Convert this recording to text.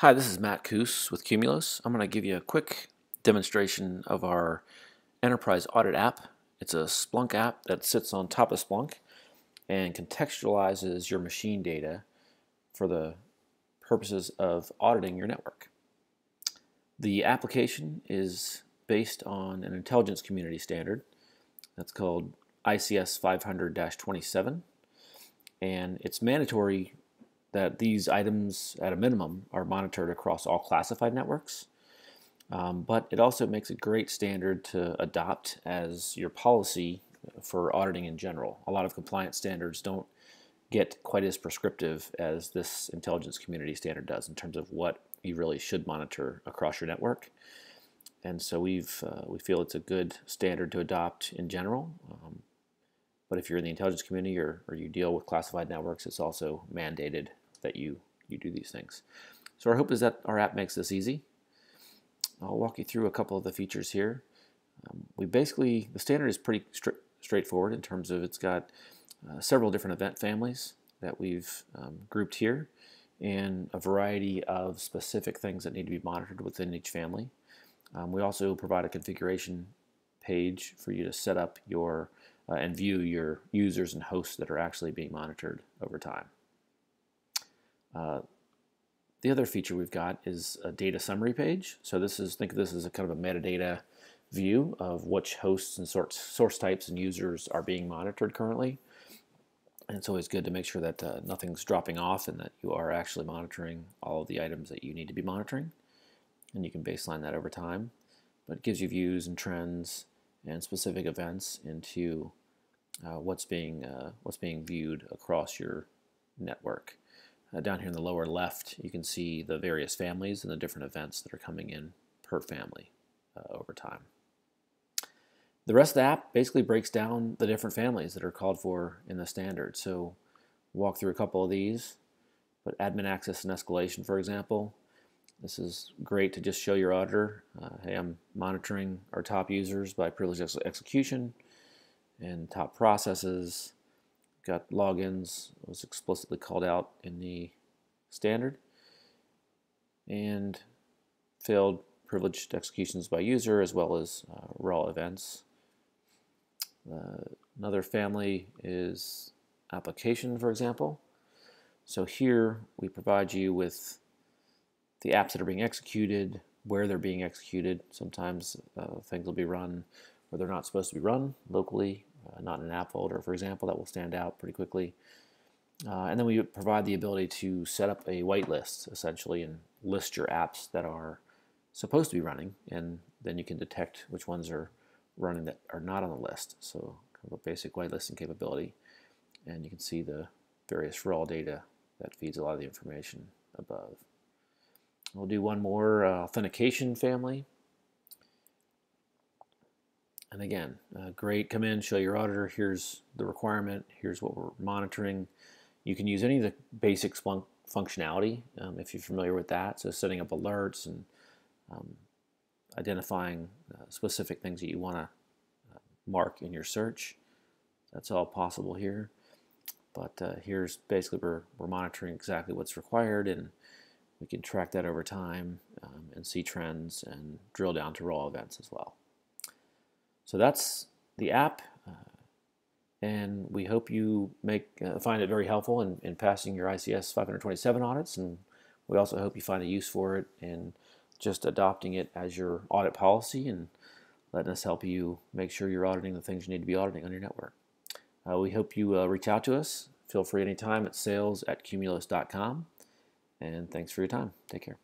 Hi, this is Matt Coos with Qmulos. I'm going to give you a quick demonstration of our Enterprise Audit app. It's a Splunk app that sits on top of Splunk and contextualizes your machine data for the purposes of auditing your network. The application is based on an intelligence community standard that's called ICS 500-27, and it's mandatory that these items at a minimum are monitored across all classified networks, but it also makes a great standard to adopt as your policy for auditing in general. A lot of compliance standards don't get quite as prescriptive as this intelligence community standard does in terms of what you really should monitor across your network. And so we feel it's a good standard to adopt in general. But if you're in the intelligence community or you deal with classified networks, it's also mandated that you do these things. So our hope is that our app makes this easy. I'll walk you through a couple of the features here. The standard is pretty straightforward in terms of it's got several different event families that we've grouped here and a variety of specific things that need to be monitored within each family. We also provide a configuration page for you to set up your and view your users and hosts that are actually being monitored over time. The other feature we've got is a data summary page. So think of this as a kind of a metadata view of which hosts and source types and users are being monitored currently. And it's always good to make sure that nothing's dropping off and that you are actually monitoring all of the items that you need to be monitoring. And you can baseline that over time. But it gives you views and trends and specific events into what's being viewed across your network. Down here in the lower left, you can see the various families and the different events that are coming in per family over time. The rest of the app basically breaks down the different families that are called for in the standard. So walk through a couple of these, but admin access and escalation, for example. This is great to just show your auditor, hey, I'm monitoring our top users by privilege execution and top processes. Got logins, was explicitly called out in the standard, and failed privileged executions by user as well as raw events. Another family is application, for example. So here we provide you with the apps that are being executed, where they're being executed. Sometimes things will be run where they're not supposed to be run locally, not in an app folder, for example. That will stand out pretty quickly. And then we provide the ability to set up a whitelist, essentially, and list your apps that are supposed to be running, and then you can detect which ones are running that are not on the list. So kind of a basic whitelisting capability. And you can see the various raw data that feeds a lot of the information above. We'll do one more authentication family. And again, great, come in, show your auditor, here's the requirement, here's what we're monitoring. You can use any of the basic Splunk functionality if you're familiar with that. So setting up alerts and identifying specific things that you want to mark in your search. That's all possible here. But here's basically we're monitoring exactly what's required, and we can track that over time and see trends and drill down to raw events as well. So that's the app, and we hope you find it very helpful in passing your ICS 527 audits, and we also hope you find a use for it in just adopting it as your audit policy and letting us help you make sure you're auditing the things you need to be auditing on your network. We hope you reach out to us. Feel free anytime at sales@qmulos.com, and thanks for your time. Take care.